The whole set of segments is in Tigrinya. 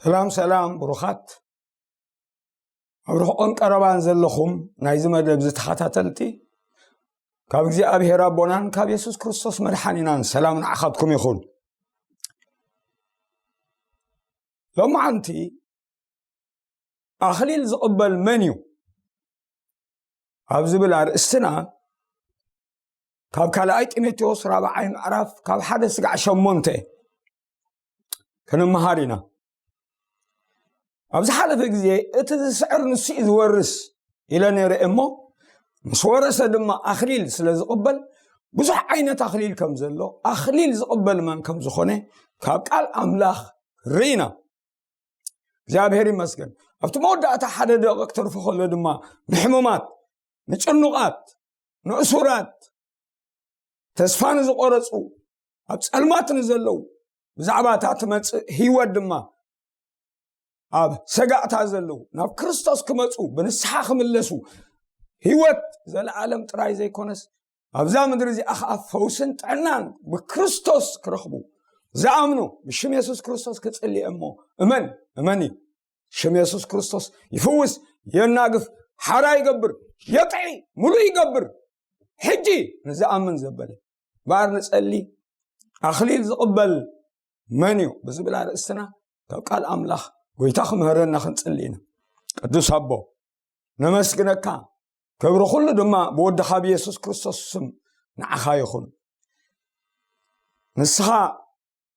سلام بروخات أبروخون قربان زلخم نايزم دبز تخاتلتي كابزي أبي ربنا كاب يسوع كريستوس مرحنينا سلام عخدكم يخون لما أنتي أخليل زقبل منيو أبز بلار السنة كاب كلايت إمتيوس رابع عين عرف كاب حدث عشان منته كنا مهارينا أبز حالة في جزء أتذكر نسيء ورس إلى نير إمه مسورس دم أخليل سلز قبل بزح عينة أخليل كم زلوا أخليل زقبل من كم زخنة كاب قال أملاخ رينا جابهري مسكن أفتمود أتحدد أكتر في خلد دم محمومات نشنقات نأسورات تسفان زقرصو أبسلمات نزلوا زعبات أتمت هيود دم أب سجعت هذلو ناب كريستوس كمتسو بنسحاخ ملسو هيوت زل عالم تراي زي كونس أب زامن درزي أخاف فوسن تعنان بكريستوس كرخبو زامنو بشم يسوس كريستوس كتسلي أمو أمني شم يسوس كريستوس يفوس يناقف حرا يقبر يطعي ملو يقبر حجي نزامن زبله بار نسألي أخليل زقبل منيو بزبل على السنة قال أملاخ ويتاخ مهرنا خنصلينا قدوس ابو نمسكنك كبر كل دما بود خاب يسوع كريستوس سم نعخا يخون نسخا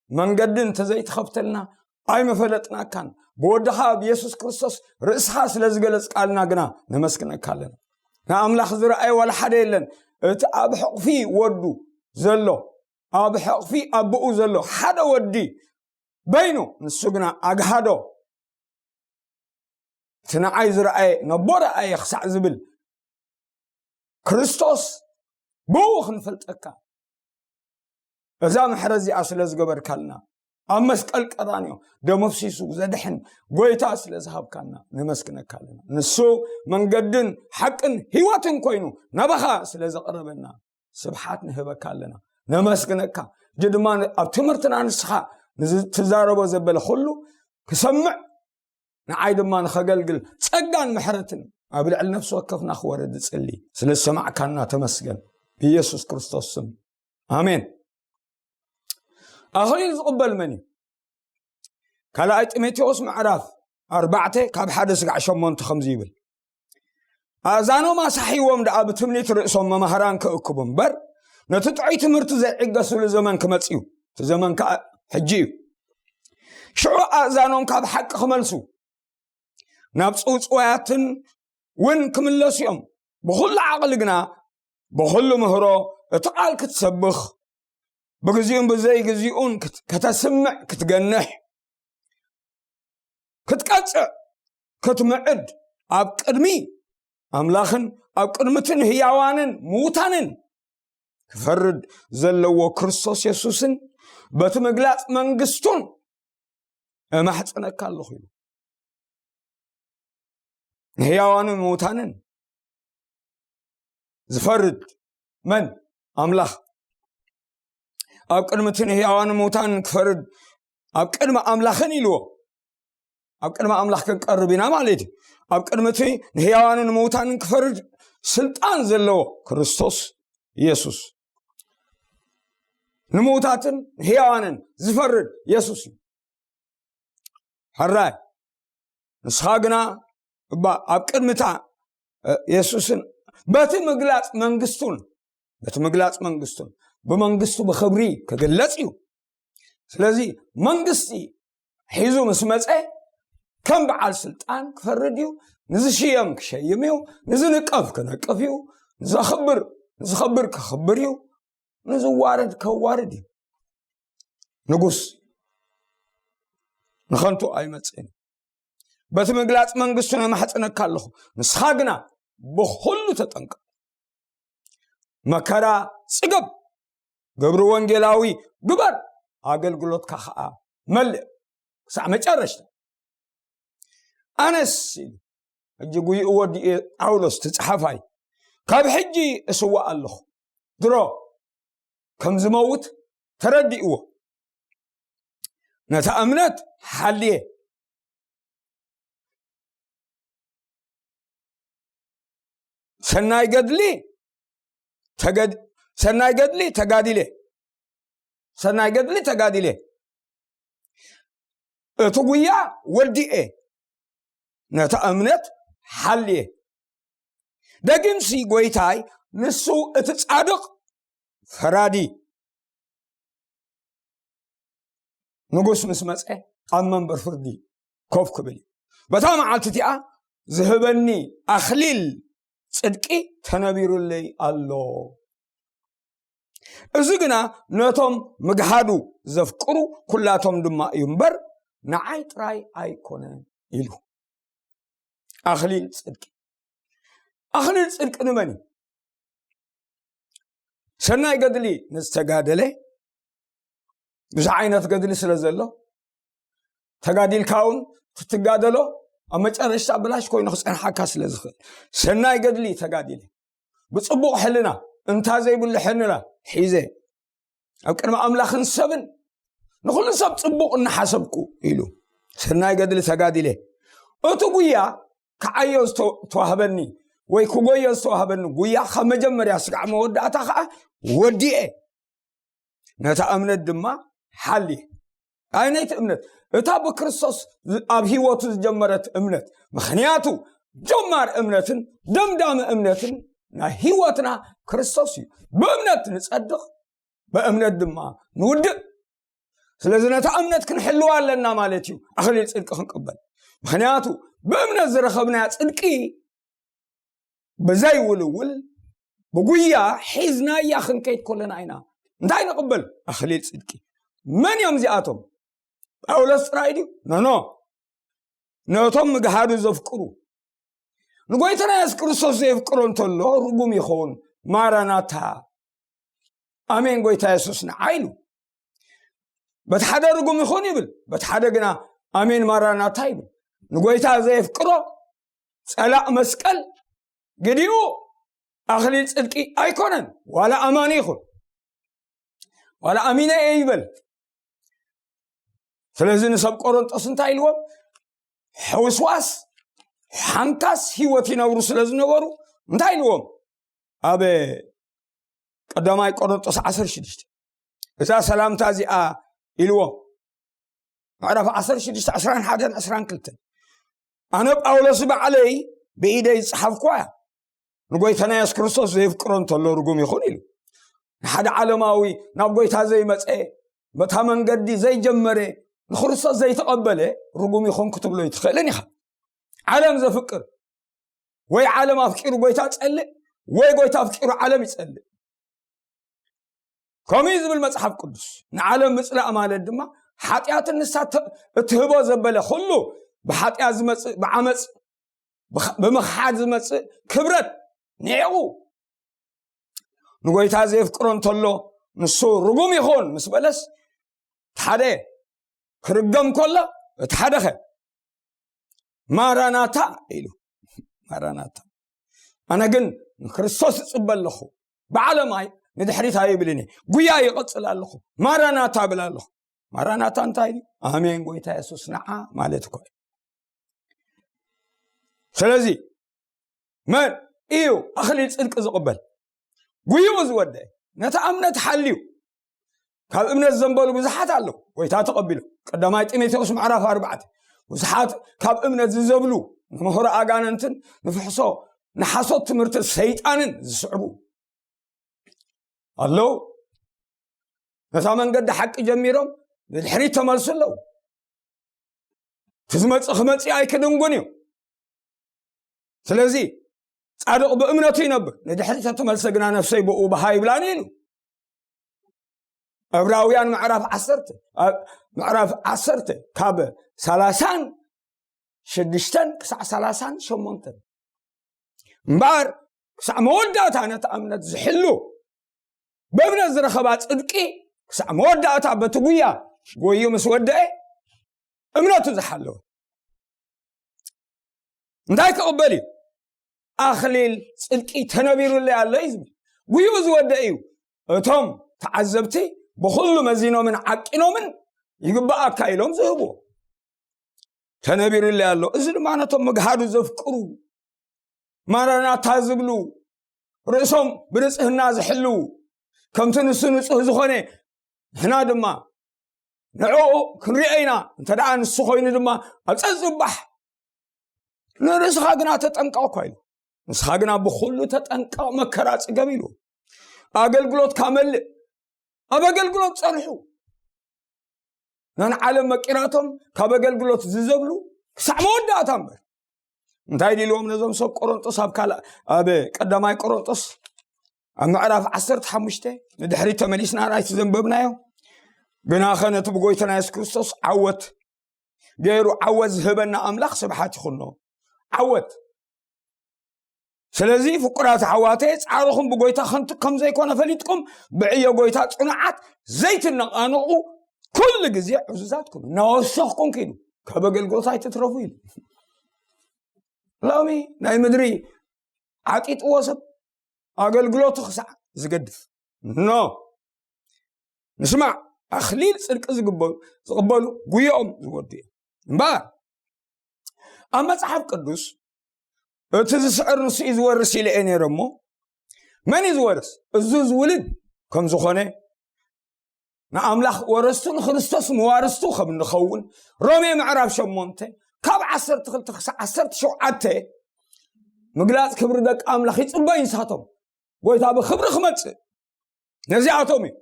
منقدن تزيت خفتلنا اي مفلطنا كان بود خاب يسوع كريستوس راسها سلازغلص قالنا غنا نمسكنك لنا ناملاخ زرعي ولا حد يلن ات اب حقفي ودو زلو اب حقفي ابو زلو حدا ودي بينو نسغنا اغهادو تنعي زرعي نبورة أي خسع زبل كريستوس بوخ نفلتك إذا محرزي أسلز قبر كلنا أمسك القرانيو دمفسيسو زدحن قويتا أسلز هاب كلنا نمسكنا كلنا نسو من قدن حقن هيواتن كوينو نبخا أسلز قربنا سبحات نهبا كلنا نمسكنا كا جدمان أبتمرتنا نسخا تزاربو زبل خلو كسمع نعيد ما نخجلجل سجان محرتن قبل على نفسه وقفنا خوارد تسألي سلسمع كنا تمسجن بيسوع كريستوس سم آمين أخليل قبل مني كلايت إمتيوس معرف أربعة كاب حدث عشان منتخم زيبل أزانو ما صحيوهم ده أبتمني ترأسهم مهران كأكبهم بر نتطعي تمرت زي عقصوا لزمان كمتسيو زمان كحجيو شو أزانهم كاب حق خملسو نابصوص وياتن وين كملسيوم بكل عقلنا بكل مهرو اتقال كتسبخ بغزيون بزي غزيون كتسمع كتجنح كتقصع كتمعد اب قدمي املاخن اب قدمتن هياوانن موتانن كفرد زلو كريستوس يسوسن بتمغلاص منغستون ما الله هياوان موتانن زفرد من أملاخ أبقر متن هياوان موتان كفرد أبقر ما أملاخن إلو أبقر ما أملاخ كقربنا ماليد أبقر متن هياوان موتان كفرد سلطان زلو كريستوس يسوس نموتاتن هياوانن زفرد يسوس هراي نسخاقنا أبقر متى يسوسن بتمغلاص منغستون بمنغستو بخبري كغلصيو سلازي منغستي حيزو مسمصه كم بعال سلطان كفرديو نزشيم كشيميو نزنقف كنقفيو نزخبر كخبريو نزوارد كوارديو نغوس نخنتو ايمصين بتمغلاص منغستنا محصنك الله نسخاغنا بخلو تطنق مكرا صقب غبر وانجلاوي غبر اغلغلوت كخا مل سا مጨረሽ انس اجغوي اودي اولس تصحفاي كاب حجي اسوا الله درو كم زموت ترديو نتا امنت حليه ሰናይ ገድሊ ተጋዲለ ሰናይ ገድሊ ተጋዲለ እቲ ጉያ ወዲኤ ነታ እምነት ሓልየ ደግምሲ ጎይታይ ንሱ እቲ ጻድቕ ፈራዲ ንጉስ ምስ መጽ ኣብ መንበር ፍርዲ ኮፍ ክብል በታ መዓልቲ እቲኣ ዝህበኒ ኣኽሊል ጽድቂ ተነቢሩለይ ኣሎ እዚ ግና ነቶም ምግሃዱ ዘፍቅሩ ኩላቶም ድማ እዩ እምበር ንዓይ ጥራይ ኣይኮነን ኢሉ ኣኽሊል ጽድቂ ንመን ሰናይ ገድሊ ንዝተጋደለ ብዙሕ ዓይነት ገድሊ ስለ ዘሎ ተጋዲልካውን ክትጋደሎ ኣብ መጨረሻ ብላሽ ኮይኑ ክፀንሓካ ስለ ዝኽእል ሰናይ ገድሊ ተጋዲለ ብፅቡቕ ሕልና እንታ ዘይብሉ ሕንላ ሒዘ ኣብ ቅድሚ ኣምላኽን ሰብን ንኹሉ ሰብ ፅቡቕ እናሓሰብኩ ኢሉ ሰናይ ገድሊ ተጋዲለ እቲ ጉያ ከዓዮ ዝተዋህበኒ ወይ ክጎዮ ዝተዋህበኒ ጉያ ካብ መጀመርያ ስጋዕ መወዳእታ ከዓ ወዲኤ ነታ እምነት ድማ ሓልየ ኣይነይቲ እምነት እታ ብክርስቶስ ኣብ ሂወቱ ዝጀመረት እምነት ምክንያቱ ጀማር እምነትን ደምዳም እምነትን ናይ ሂወትና ክርስቶስ እዩ ብእምነት ንጸድቕ ብእምነት ድማ ንውድእ ስለዚ ነታ እምነት ክንሕልዋ ኣለና ማለት እዩ ኣኽሊል ጽድቂ ክንቅበል ምክንያቱ ብእምነት ዝረኸብናያ ጽድቂ ብዘይውልውል ብጉያ ሒዝናያ ክንከይድ ኮለና ኢና እንታይ ንቕበል ኣኽሊል ጽድቂ መን እዮም እዚኣቶም ጳውሎስ ጥራይ ድዩ ኖ ነቶም ምግሃዱ ዘፍቅሩ ንጎይታና ኢየሱስ ክርስቶስ ዘፍቅሮ እንተሎ ርጉም ይኸውን ማራናታ ኣሜን ጎይታ ኢየሱስ ንዓይሉ በቲ ሓደ ርጉም ይኹን ይብል በቲ ሓደ ግና ኣሜን ማራናታ ይብል ንጎይታ ዘፍቅሮ ጸላእ መስቀል ግዲኡ ኣኽሊል ጽድቂ ኣይኮነን ዋላ ኣማኒ ይኹን ዋላ ኣሚነ ይበል ስለዚ ንሰብ ቆሮንጦስ እንታይ ኢልዎም ሕውስዋስ ሓንካስ ሂወት ይነብሩ ስለ ዝነበሩ እንታይ ኢልዎም ኣብ ቀዳማይ ቆሮንጦስ 16 እዛ ሰላምታ እዚኣ ኢልዎም ምዕራፍ 16 11 22 ኣነ ጳውሎስ ባዕለይ ብኢደይ ዝፅሓፍኳ ንጎይታና ኢየሱስ ክርስቶስ ዘፍቅሮ እንተሎ ርጉም ይኹን ኢሉ ንሓደ ዓለማዊ ናብ ጎይታ ዘይመፀ በታ መንገዲ ዘይጀመረ ንክርስቶስ ዘይተቐበለ ርጉም ይኹን ክትብሎ ይትኽእልን ኢኻ ዓለም ዘፍቅር ወይ ዓለም ኣፍቂሩ ጎይታ ጸልእ ወይ ጎይታ ኣፍቂሩ ዓለም ይጸልእ ከምኡ ዝብል መጽሓፍ ቅዱስ ንዓለም ምጽላእ ማለት ድማ ሓጢኣት ንሳት እትህቦ ዘበለ ኩሉ ብሓጢኣት ዝመጽእ ብዓመፅ ብምኽሓድ ዝመጽእ ክብረት ኒዕቑ ንጎይታ ዘፍቅሮ እንተሎ ንሱ ርጉም ይኹን ምስ በለስ ሓደ ክርገም ከሎ እቲ ሓደኸ ማራናታ ኢሉ ማራናታ ኣነ ግን ክርስቶስ ይጽበ ኣለኹ ብዓለማይ ንድሕሪት ኣይብልኒ ጉያ ይቐጽል ኣለኹ ማራናታ ብል ኣለኹ ማራናታ እንታይ እዩ ኣሜን ጎይታ ኢየሱስ ንዓ ማለት እኮ ስለዚ መን እዩ ኣኽሊል ጽድቂ ዝቕበል ጉይኡ ዝወድእ ነታ እምነት ሓልዩ ካብ እምነት ዘንበሉ ብዙሓት ኣለዉ ጎይታ ተቐቢሉ ቀዳማይ ጢሞቴዎስ ምዕራፍ 4 ብዙሓት ካብ እምነት ዝዘብሉ ንምህሮ ኣጋንንትን ንፍሕሶ ንሓሶት ትምህርቲ ሰይጣንን ዝስዕቡ ኣለዉ ነታ መንገዲ ሓቂ ጀሚሮም ንድሕሪት ተመልሱ ኣለዉ ትዝመፅእ ክመፅእ ኣይክድንጉን እዩ ስለዚ ጻድቕ ብእምነቱ ይነብር ንድሕሪት ተመልሰ ግና ነፍሰይ ብኡ ባሃ ይብላኒ ኢሉ ዕብራውያን ምዕራፍ 10 ካብ 36 ክሳዕ 38 እምበር ክሳዕ መወዳእታ ነታ እምነት ዝሕሉ በእምነት ዝረኸባ ጽድቂ ክሳዕ መወዳእታ በቲ ጉያ ጎዩ ምስ ወድአ እምነቱ ዝሓለወ እንታይ ክቕበል እዩ ኣኽሊል ጽድቂ ተነቢሩለይ ኣሎ እዩ ዝብል ጉዩ ዝወድአ እዩ እቶም ተዓዘብቲ ብኩሉ መዚኖምን ዓቂኖምን ይግባኣካ ኢሎም ዝህብዎ ተነቢሩለይ ኣሎ እዚ ድማ ነቶም ምግሃዱ ዘፍቅሩ ማራና ታዝብሉ ርእሶም ብንጽህና ዝሕሉ ከምቲ ንሱ ንጹህ ዝኾነ ንሕና ድማ ንዕኡ ክንሪአይና እንተደኣ ንሱ ኮይኑ ድማ ኣብ ፀዝባሕ ንርእስኻ ግና ተጠንቀቕ እኳ ኢሉ ንስኻ ግና ብኩሉ ተጠንቀቕ መከራ ጽገብ ኢሉ ኣገልግሎት ካመልእ ኣብ ኣገልግሎት ጸንሑ ነንዓለም መቂራቶም ካብ ኣገልግሎት ዝዘብሉ ክሳዕ መወዳእታ እምበር እንታይ ኢልዎም ነዞም ሰብ ቆሮንጦስ ኣብ ቀዳማይ ቆሮንጦስ ኣብ ምዕራፍ 15 ንድሕሪት ተመሊስና ናይቲ ዘንበብናዮ ግና ኸነቲ ብጎይታና ኢየሱስ ክርስቶስ ዓወት ገይሩ ዓወት ዝህበና ኣምላኽ ስብሓት ይኹኖ ዓወት ስለዚ ፍቁራት ኣሕዋተይ ጻዕርኹም ብጎይታ ከም ዘይኮነ ፈሊጥኩም ብዕዮ ጎይታ ጽኑዓት ዘይትነቃንቑ ኩሉ ግዜ ዕዙዛት ኩኑ እናወሰኽኩም ኪዱ ካብ ኣገልግሎት ኣይትትረፉ ኢሉ ሎሚ ናይ ምድሪ ዓቂጥዎ ሰብ ኣገልግሎቱ ክሳዕ ዝገድፍ ኖ ንስማዕ ኣኽሊል ጽድቂ ዝቕበሉ ጉዮኦም ዝወዱ እዮም እምበር ኣብ መጽሓፍ ቅዱስ እቲ ዝስዕር ንሱ እዩ ዝወርስ ኢለ እየ ነይረ እሞ መን እዩ ዝወርስ እዙ ዝውልድ ከም ዝኾነ ንኣምላኽ ወረስቱ ንክርስቶስ መዋርስቱ ከም እንኸውን ሮሜ ምዕራፍ 8 ካብ 12 ክሳብ 17 ምግላፅ ክብሪ ደቂ ኣምላኽ ይጽበዩ ንሳቶም ጎይታ ብክብሪ ክመጽእ ነዚኣቶም እዩ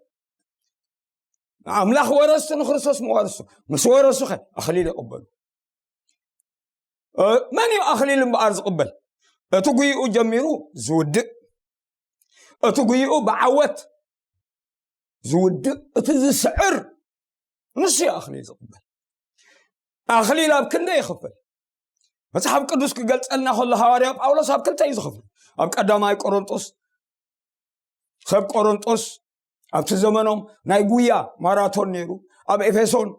ንኣምላኽ ወረስቱ ንክርስቶስ መዋርስቱ ምስ ወረሱ ኸ ኣኽሊል ይቕበሉ መን እዩ ኣኽሊል እምበኣር ዝቕበል እቲ ጉይኡ ጀሚሩ ዝውድእ እቲ ጉይኡ ብዓወት ዝውድእ እቲ ዝስዕር ንሱ እዩ ኣኽሊል ዝቕበል ኣኽሊል ኣብ ክንደይ ይኽፈል መጽሓፍ ቅዱስ ክገልጸልና ከሎ ሃዋርያ ጳውሎስ ኣብ ክልተ እዩ ዝኽፍል ኣብ ቀዳማይ ቆሮንጦስ ሰብ ቆሮንጦስ ኣብቲ ዘመኖም ናይ ጉያ ማራቶን ነይሩ ኣብ ኤፌሶን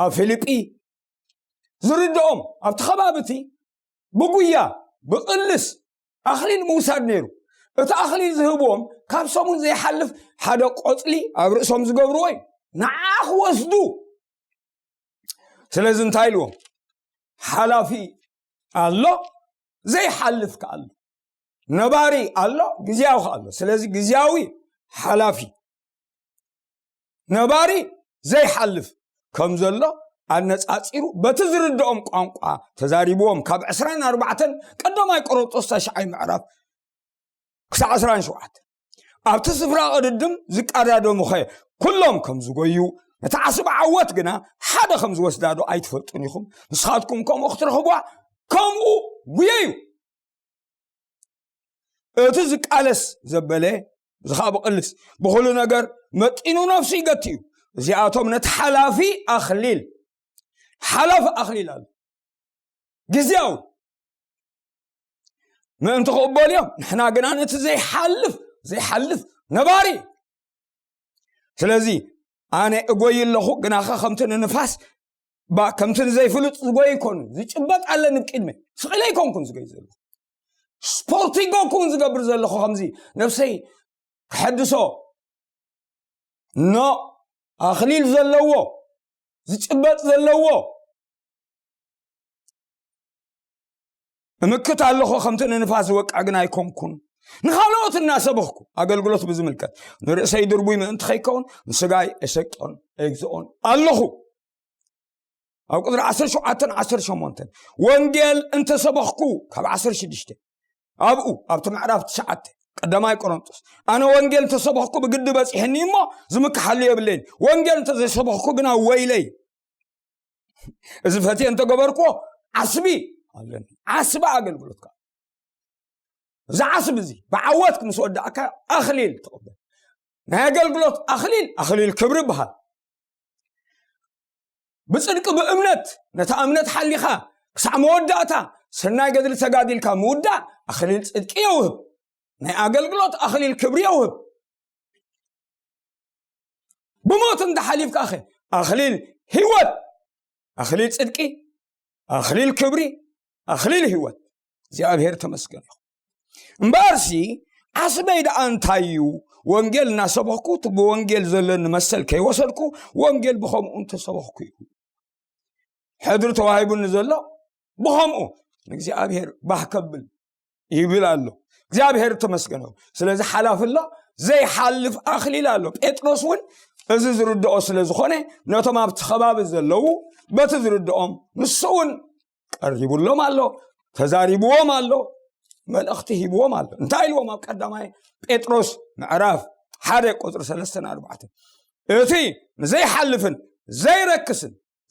ኣብ ፊልጵ ዝርድኦም ኣብቲ ከባቢቲ ብጉያ ብቕልስ ኣኽሊል ምውሳድ ነይሩ እቲ ኣኽሊል ዝህብዎም ካብ ሰሙን ዘይሓልፍ ሓደ ቆጽሊ ኣብ ርእሶም ዝገብርዎ እዩ ንዓኽ ወስዱ ስለዚ እንታይ ኢልዎም ሓላፊ ኣሎ ዘይሓልፍ ከኣሎ ነባሪ ኣሎ ግዝያዊ ከኣሎ ስለዚ ግዝያዊ ሓላፊ ነባሪ ዘይሓልፍ ከም ዘሎ ኣነጻጺሩ በቲ ዝርድኦም ቋንቋ ተዛሪብዎም ካብ 24 ቀዳማይ ቆሮንጦስ 9 ምዕራፍ ክሳብ 17 ኣብቲ ስፍራ ቅድድም ዝቃዳደሙ ኸ ኩሎም ከም ዝጎዩ ነቲ ዓስቢ ዓወት ግና ሓደ ከም ዝወስዳዶ ኣይትፈልጡን ኢኹም ንስኻትኩም ከምኡ ክትረኽቧ ከምኡ ጉየዩ እቲ ዝቃለስ ዘበለ ዝኸዓ ብቕልስ ብኩሉ ነገር መጢኑ ነፍሱ ይገት እዩ እዚኣቶም ነቲ ሓላፊ ኣኽሊል ሓላፊ ኣኽሊል ኣሎ ግዝያዊ ምእንቲ ክቕበሉ እዮም ንሕና ግና ነቲ ዘይሓልፍ ነባሪ ስለዚ ኣነ እጎይ ኣለኹ ግናኸ ከምቲ ንንፋስ ከምቲ ዘይፍሉጥ ዝጎይ ይኮኑ ዝጭበጥ ኣለኒ ብቅድመ ስቕለ ይኮንኩን ዝጎይ ዘለኹ ስፖርት ይጎኩን ዝገብር ዘለኹ ከምዚ ነፍሰይ ክሕድሶ ኖ ኣኽሊል ዘለዎ ዝጭበጥ ዘለዎ እምክት ኣለኹ ከምቲ ንንፋስ ዝወቅዕ ግና ኣይኮንኩን ንኻልኦት እናሰበኽኩ ኣገልግሎት ብዝምልከት ንርእሰይ ድርቡይ ምእንቲ ከይከውን ንስጋይ እሰቅጦን ኤግዝኦን ኣለኹ ኣብ ቁጥሪ 17-18 ወንጌል እንተሰበኽኩ ካብ 16 ኣብኡ ኣብቲ ምዕራፍ 9 ቀዳማይ ቆሮንጦስ ኣነ ወንጌል እንተሰበኽኩ ብግዲ በፂሕኒ እሞ ዝምክሓሉ የብለይን ወንጌል እንተዘይሰበኽኩ ግና ወይለይ እዚ ፈትየ እንተገበርክዎ ዓስቢ ኣለኒ ዓስቢ ኣገልግሎትካ እዚ ዓስቢ እዚ ብዓወት ምስ ወዳእካ ኣኽሊል ትቕበል ናይ ኣገልግሎት ኣኽሊል ክብሪ ይበሃል ብጽድቂ ብእምነት ነታ እምነት ሓሊኻ ክሳዕ መወዳእታ ሰናይ ገድሊ ተጋዲልካ ምውዳእ ኣኽሊል ጽድቂ የውህብ ናይ ኣገልግሎት ኣኽሊል ክብሪ የውህብ ብሞት እንዳሓሊፍካ ኸ ኣኽሊል ህይወት ኣኽሊል ጽድቂ ኣኽሊል ክብሪ ኣኽሊል ህይወት እግዚአብሔር ተመስገን ይኹን እምበርሲ ዓስበይ ደኣ እንታይ እዩ ወንጌል እናሰበኽኩ ብወንጌል ዘለኒ መሰል ከይወሰድኩ ወንጌል ብኸምኡ እንተሰበኽኩ እዩ ሕድሪ ተዋሂቡኒ ዘሎ ብኸምኡ ንእግዚአብሔር ባህ ከብል يبلا له እግዚአብሔር ተመስገነው ስለዚህ ሓላፍላ ዘይሓልፍ ኣኽሊል ኣሎ ጴጥሮስ እውን እዚ ዝርድኦ ስለ ዝኾነ ነቶም ኣብቲ ከባቢ ዘለዉ በቲ ዝርድኦም ንሱ እውን ቀሪቡሎም ኣሎ ተዛሪብዎም ኣሎ መልእኽቲ ሂብዎም ኣሎ እንታይ ኢልዎም ኣብ ቀዳማይ ጴጥሮስ ምዕራፍ 1 ቁጥሪ 3-4 እቲ ዘይሓልፍን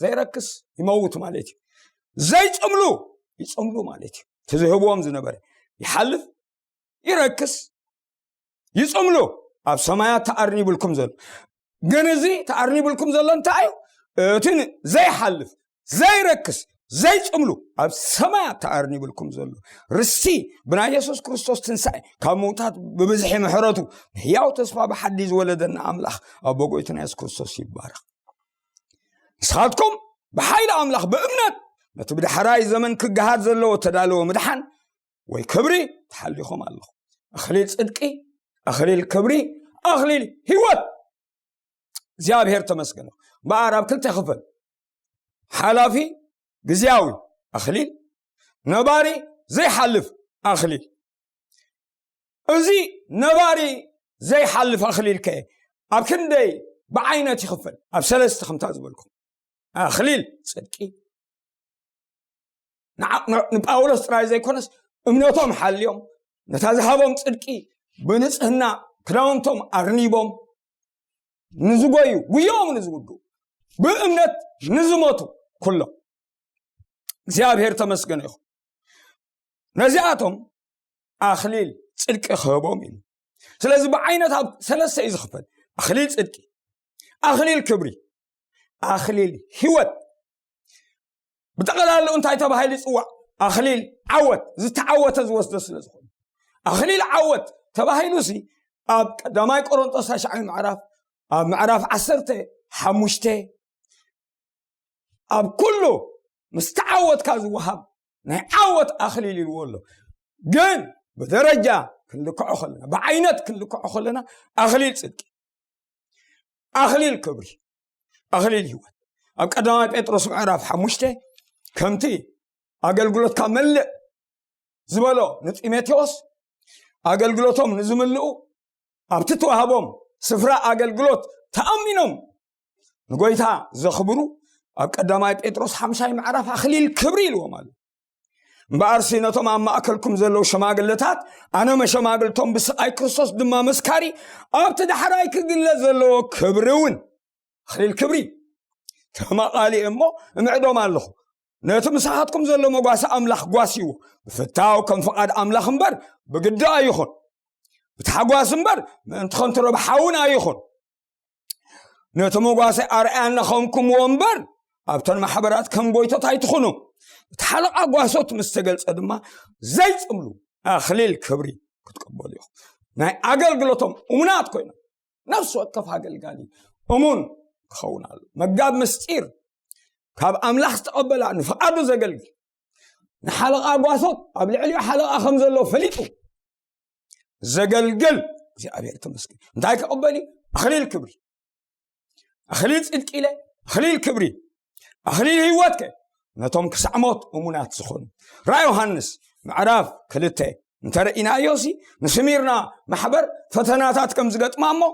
ዘይረክስ ይመውት ማለት እዩ ዘይጽምሉ ይጽምሉ ማለት እዩ ተዝህብዎም ዝነበረ ይሓልፍ ይረክስ ይጽምሉ ኣብ ሰማያት ተኣርኒብልኩም ዘሎ ግን እዚ ተኣርኒብልኩም ዘሎ እንታይ እቲ ዘይሓልፍ ዘይረክስ ዘይጽምሉ ኣብ ሰማያት ተኣርኒብልኩም ዘሎ ርስቲ ብናይ ኢየሱስ ክርስቶስ ትንሣኤ ካብ ምውታት ብብዝሒ ምሕረቱ ሕያው ተስፋ ብሓዲ ዝወለደና ኣምላኽ ኣብ ጎይታና ኢየሱስ ክርስቶስ ይባረኽ ንስኻትኩም ብሓይሊ ኣምላኽ ብእምነት ነቲ ብድሕራይ ዘመን ክገሃድ ዘለዎ ተዳለወ ምድሓን ወይ ክብሪ ተሓሊኹም ኣለኹ ኣኽሊል ጽድቂ ኣኽሊል ክብሪ ኣኽሊል ህይወት እግዚአብሔር ተመስገነ በአራብ ክልተ ክፍል ሓላፊ ግዚያዊ ኣኽሊል ነባሪ ዘይሓልፍ ኣኽሊል እዚ ነባሪ ዘይሓልፍ ኣኽሊል ከ ኣብ ክንደይ ብዓይነት ይኽፈል ኣብ ሰለስተ ከምታ ዝበልኩም ኣኽሊል ጽድቂ ንጳውሎስ ጥራይ ዘይኮነስ እምነቶም ሓልዮም ነታ ዝሃቦም ጽድቂ ብንጽህና ክዳውንቶም ኣርኒቦም ንዝጎዩ ጉዮም ንዝውዱ ብእምነት ንዝሞቱ ኩሎም እግዚአብሔር ተመስገነ ይኹን ነዚኣቶም ኣኽሊል ጽድቂ ክህቦም እዩ ስለዚህ ብዓይነት ኣብ ሰለስተ እዩ ዝኽፈል ኣኽሊል ጽድቂ ኣኽሊል ክብሪ ኣኽሊል ህይወት ብጠቕላሉ እንታይ ተባሂሉ ይጽዋዕ ኣኽሊል ዓወት ዝተዓወተ ዝወስዶ ስለ ዝኾነ ኣኽሊል ዓወት ተባሂሉሲ ኣብ ቀዳማይ ቆሮንጦስ 9 ምዕራፍ ኣብ ምዕራፍ 15 ኣብ ኩሉ ምስተዓወትካ ዝወሃብ ናይ ዓወት ኣኽሊል ይልዎ ኣሎ ግን ብደረጃ ክንልክዖ ከለና ብዓይነት ክንልክዖ ከለና ኣኽሊል ጽድቂ ኣኽሊል ክብሪ ኣኽሊል ህይወት ኣብ ቀዳማይ ጴጥሮስ ምዕራፍ 5 ከምቲ ኣገልግሎትካ መልእ ዝበሎ ንጢሞቴዎስ ኣገልግሎቶም ንዝምልኡ ኣብቲ ተዋህቦም ስፍራ ኣገልግሎት ተኣሚኖም ንጎይታ ዘኽብሩ ኣብ ቀዳማይ ጴጥሮስ 5 ምዕራፍ ኣኽሊል ክብሪ ኢልዎም ኣሎ እምበኣርሲ ነቶም ኣብ ማእከልኩም ዘለዉ ሸማግለታት ኣነ መሸማግልቶም ብስቃይ ክርስቶስ ድማ መስካሪ ኣብቲ ዳሕራይ ክግለጽ ዘለዎ ክብሪ እውን ኣኽሊል ክብሪ ተማቓሊ እሞ እምዕዶም ኣለኹ ነቲ ምሳኻትኩም ዘሎ መጓሲ ኣምላኽ ጓሲዎ ብፍታው ከም ፍቓድ ኣምላኽ እምበር ብግዳ ኣይኹን ብታሕጓስ እምበር ምእንቲ ኸንቲ ረብሓውን ኣይኹን ነቲ መጓሲ ኣርአያና ኸምኩምዎ እምበር ኣብተን ማሕበራት ከም ጎይቶት ኣይትኹኑ እቲ ሓለቓ ጓሶት ምስ ተገልጸ ድማ ዘይጽምሉ ኣኽሊል ክብሪ ክትቀበሉ ኢኹም ናይ ኣገልግሎቶም እሙናት ኮይኖም ነፍሲ ወከፍ ኣገልጋሊ እሙን ክኸውን ኣሎ መጋብ ምስጢር ካብ ኣምላኽ ዝተቐበላ ንፍቓዱ ዘገልግል ንሓለቓ ጓሶት ኣብ ልዕሊኡ ሓለቓ ከም ዘሎ ፈሊጡ ዘገልግል እግዚአብሔር ተመስገን እንታይ ከቐበል ኣኽሊል ክብሪ ኣኽሊል ጽድቂ ኢለ ኣኽሊል ክብሪ ኣኽሊል ህይወት ከ ነቶም ክሳዕሞት እሙናት ዝኾኑ ራእይ ዮሃንስ ምዕራፍ 2 እንተርኢናዮሲ ንስሚርና ማሕበር ፈተናታት ከም ዝገጥማ እሞ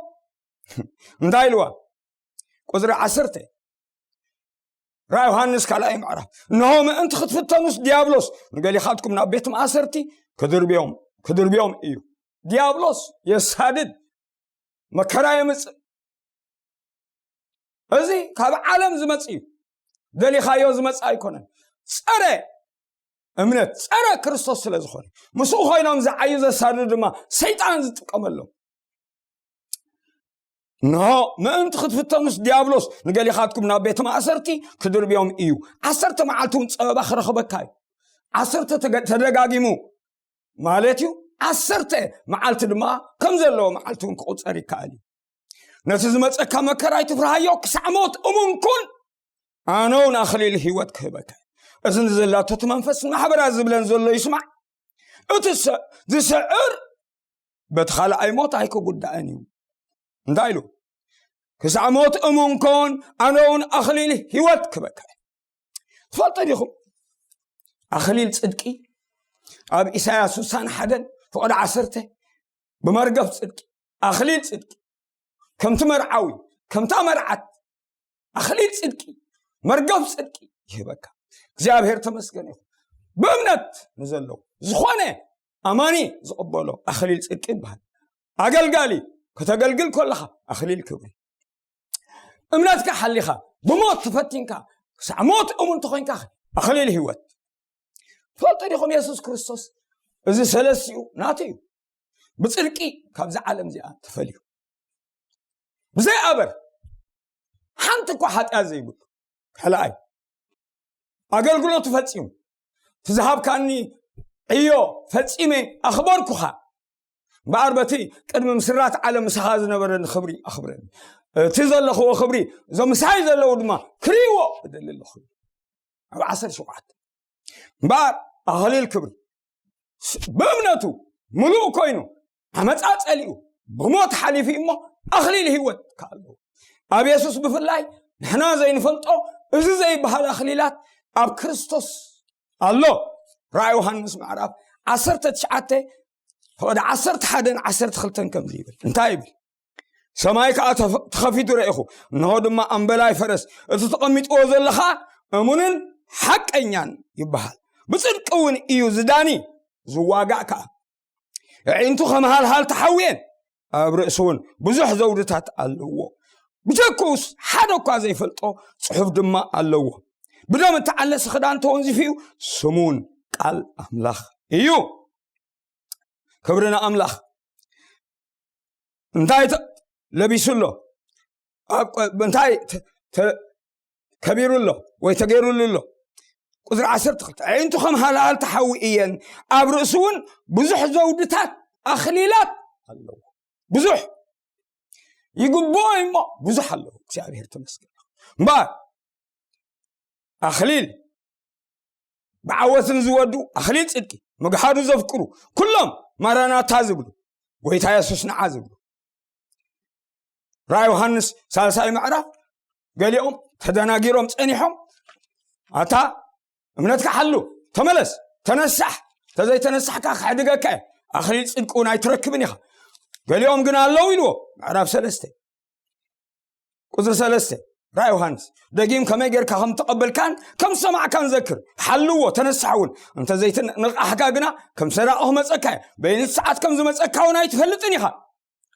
እንታይ ኢልዋ ቁጥሪ 10 ራእይ ዮሃንስ ካልኣይ ምዕራፍ እነሆ ምእንቲ ክትፍተኑስ ዲያብሎስ ንገሊኻትኩም ናብ ቤት ማእሰርቲ ክድርብዮም እዩ ዲያብሎስ የሳድድ መከራ የምጽእ እዚ ካብ ዓለም ዝመጽእ እዩ ደሊኻዮ ዝመጽእ ኣይኮነን ጸረ እምነት ጸረ ክርስቶስ ስለ ዝኾነ ምስኡ ኮይኖም ዝዓዩ ዘሳድዱ ድማ ሰይጣን ዝጥቀመሎም እነሆ ምእንቲ ክትፍተኑስ ዲያብሎስ ንገሊኻትኩም ናብ ቤት ማእሰርቲ ክድርብዮም እዩ 10 መዓልቲ እውን ፀበባ ክረኽበካ እዩ 10 ተደጋጊሙ ማለት እዩ 10 መዓልቲ ድማ ከም ዘለዎ መዓልቲ እውን ክቁፀር ይከኣል እዩ ነቲ ዝመፀካ መከራ ኣይትፍርሃዮ ክሳዕሞት እሙን ኩን ኣነ እውን ኣኽሊል ህይወት ክህበካ እዚ ንዘላቶት መንፈስ ማሕበራት ዝብለን ዘሎ ይስማዕ እቲ ዝስዕር በቲ ካልኣይ ሞት ኣይክጉዳእን እዩ እንታይ ኢሉ ክሳዕሞት እሙን ኮን ኣነ እውን ኣኽሊል ህይወት ክህበካ ትፈልጡ ዲኹም ኣኽሊል ጽድቂ أب إساياس سان حدن فقد عسرته بمرقب صدق أخليل صدق كم تمرعوي كم تمرعت أخليل صدقي مرقب صدقي يبكى እግዚአብሔር ተመስገን ይሁን በእምነት ንዘለው ዝኾነ አማኒ ዝቅበሎ አኽሊል ጽድቅ ይባል አገልጋሊ ከተገልግል ኮለኻ አኽሊል ክብሪ እምነትካ ሓሊኻ ብሞት ተፈቲንካ ሳሞት እሙን ተኾንካ አኽሊል ህይወት ፈልጦ ዲኹም ኢየሱስ ክርስቶስ እዚ ሰለስዩ ናትዩ ብጽድቂ ካብዛ ዓለም እዚኣ ተፈልዩ ብዘይ ኣበር ሓንቲ እኳ ሓጢኣት ዘይብሉ ካልኣይ አገልግሎት ፈጽሙ ትዝሃብካኒ እዮ ፈጽሜ አኽበርኩኻ በአርበቲ ቅድሚ ምስራት ዓለም ምሳኻ ዝነበረን ክብሪ አኽብረኒ እቲ ዘለኽዎ ክብሪ እዞም ምሳይ ዘለዉ ድማ ክሪዎ እደሊ ኣለኹ ኣብ 17 እምበር ኣኽሊል ክብሪ በእምነቱ ሙሉእ ኮይኑ ዓመፃ ጸሊኡ ብሞት ሓሊፉ እሞ ኣኽሊል ህይወት ካለዎ ኣብ ኢየሱስ ብፍላይ ንሕና ዘይንፈልጦ እዚ ዘይበሃል ኣኽሊላት ኣብ ክርስቶስ ኣሎ ራእይ ዮሐንስ ምዕራፍ 19 فقد 11-12 كم زيبل انتايبل سماي كا تخفيتو رأيخو انهو دما انبلاي فرس اتتقميت اوزلخا امونن حقنيان يبحال بصدقون ايو زداني زواغاكا انتو خمهال هال تحوين ابرئسون بزح زودتات اللو بجاكوس حدوكا زي فلطو صحف دما اللو بدام تعلس خدان تونزي فيو سمون قال املاخ ايو كبرنا أملاخ انتاي لبيسوا له انتاي كبيروا له ويتغيروا له قدر 10 تخلت انتو خم هلال تحوئيا ابرسون بزح زودتات اخليلات الله بزح يقبوين ما بزح الله እግዚአብሔር ተመስገን با اخليل بعوثن زودو اخليل صدقي مغحادو زفقرو كلهم مرانا تازبلو ويتا يسوس نعازبلو راي يوحنس سالساي معرف قال يوم تدناغيروم صنيحهم اتا امنتك حلو تملس تنسح تزي تنسحك حدقك اخليل صدقون ايتركبني قال يوم قنا الله يلو معرف 3 قدر 3 راي يوحنس دقيم كما يقر كهم تقبل كان كم سمع كان ذكر حلوه تنسحون انت زيت نحقاقنا كم سراهم مصكا بين الساعات كم زمصكاونا يتفلطني خا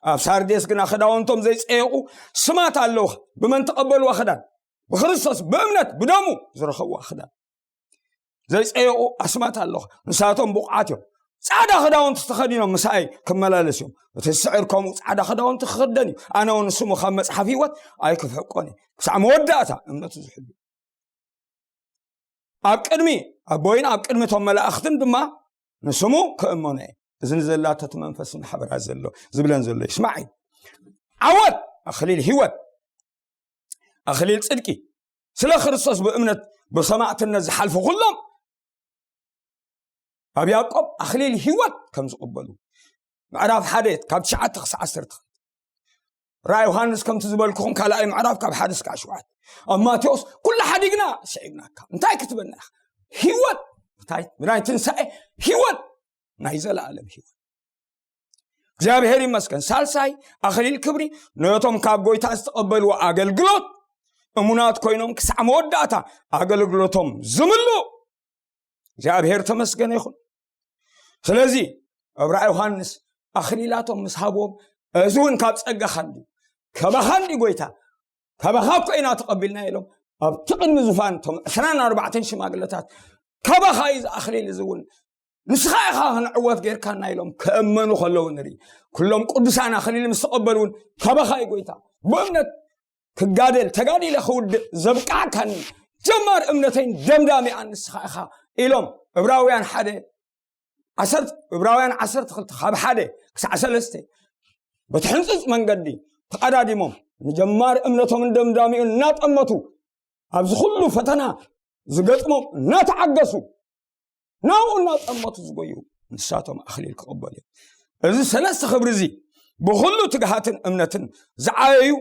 ابصار ديس كنا خداونتم زي صيقو سمات الله بمن تقبلوا خدان بخريستوس بامنت بدمو زرخوا خدان زي صيقو اسمات الله نساتهم بقعاتهم صعدا خداون تخدينهم مساي كملالسهم تسعركم صعدا خداون تخدني انا ونسمو خمص حفيوت اي كفقوني سام وداتا امنتو زحلو ابقدمي ابوين ابقدمي توم ملاእኽትን ድማ نسمو كأمونه اذن زلاته منفس حبر زلو زبلن زلو اسمعي عود اخليل هيوت اخليل صدقي سلا ክርስቶስ بامنت بسماعتنا زحلف كلهم ابي يعقوب اخليل هيوت كم زقبلوا معرف حدث كاب 9-10 راي يوحنس كم تزبلكم كلاي معرف كاب حدث كاشوات اما تيوس كل حديقنا شيغنا انتي كتبنا هيوت انتي راي تنساي هيوت نايزل عالم هيوت እግዚአብሔር ይመስገን ሳልሳይ አኽሊል ክብሪ ነቶም ካብ ጎይታ ዝተቀበሉ አገልግሎት እሙናት ኮይኖም ክሳዕ መወዳእታ አገልግሎቶም ዝምሉ እግዚአብሔር ተመስገን ይሁን ስለዚህ ዕብራ ዮሐንስ አኽሊላቶም ምስሃቦም እዙን ካብ ጸጋኻንዲ ከባኻንዲ ጎይታ ከባኻ ኮይና ተቀበልና ኢሎም ኣብ ትቅድሚ ዙፋንቶም 24 ሽማግለታት ከባኻ ይዝ አኽሊል ዝውን ንስኻኻ ንዕወት ጌርካና ኢሎም ከእመኑ ከለው ንሪ ኩሎም ቅዱሳን አኽሊል ምስተቀበሉን ከባኻ ጎይታ በእምነት ክጋደል ተጋዲለ ኹድ ዘብቃካን ጀማር እምነተን ደምዳሚ አንስኻኻ ኢሎም ዕብራውያን 10 ካብ 1 ክሳዕ 3 በትሕንጽጽ መንገዲ ተቀዳዲሞም ንጀማር እምነቶም ደምዳሚኡ እናጠመቱ ኣብዚ ኩሉ ፈተና ዝገጥሞም እናተዓገሱ ናው እናጠመቱ ዝጎዩ ንሳቶም አኽሊል ክቀበሉ እዚ 3 ክብሪ እዚ ብኩሉ ትግሃትን እምነትን ዝዓየዩ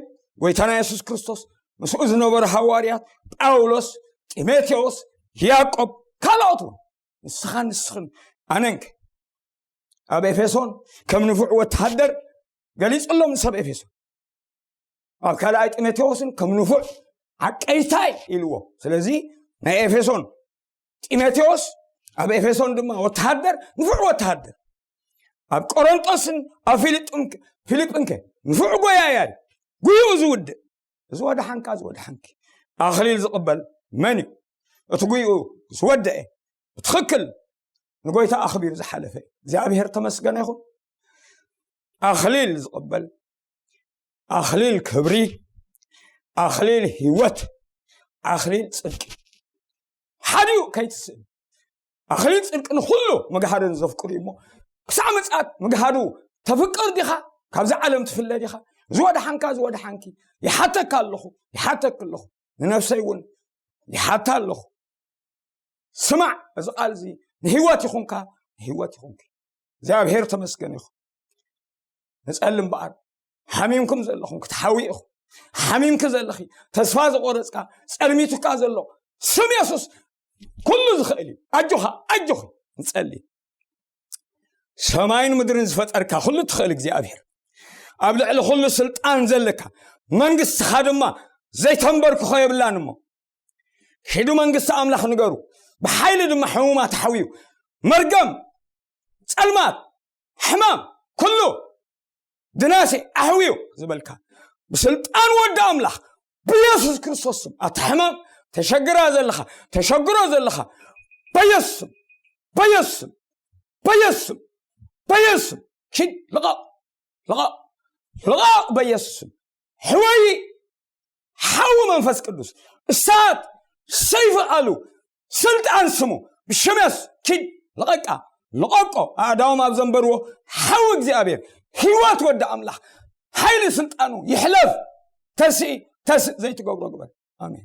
ጎይታና ኢየሱስ ክርስቶስ ምስኡ ዝነበሩ ሐዋርያት ጳውሎስ ጢሞቴዎስ ያዕቆብ ካልኦቱ ንስኻን أنك أبي فيسون كم نفوع وتهدر قاليس الله من سبع فيسون أب كلا أيت إمتيوسن كم نفوع عكيتاي إلوه سلزي ما إفيسون إمتيوس أبي فيسون دم وتهدر نفوع وتهدر أب كورنثوسن فيليبنك نفوع قويا قوي زود حنك أخليل زقبل مني تقويو زود تخكل نقولتا أخبير زحلفه زابير تمسكن ياخذ أخليل زقبل أخليل كبري أخليل هوت أخليل صدق حديو كيتسن أخليل صدق نخلو مجهاد نزفكري مو سامسات مجهادو تفكر ديخا كابز عالم تفلا ديخا زود حنكي يحتك الله لنفسي ون يحتى الله سمع إذا قال زي هوات يخونك زابير تمسكن ياخذ نسألهم بعد حميمكم زلخون كتحاوي أخو حميمك زلخي تسفاز قرصك سألميتك زلو سم يسوس كل زخيلي أجوها نسألي سماين مدرن زفترك كل تخيلك زابير أبلع لكل سلطان زلك منقص خادمة زي تنبرك خويا بلانمو خدو منقص أملاح نقرو بحيل دم حمومات تحويو مرقم سلمات حمام كله دناسي أحويو زبالك بسلطان ود أملاح بيسوس كريستوس أتحمام تشجر زلخا بيسم كد لغا بيسم حوي حو منفس قدوس السات سيف قالوا سلطان سمو بالشمس كد لقاقو آدم أبزنبرو حو እግዚአብሔር ህይወት ወደ አምላክ ኃይል ስልጣኑ ይحلف تسي زي تقبل آمين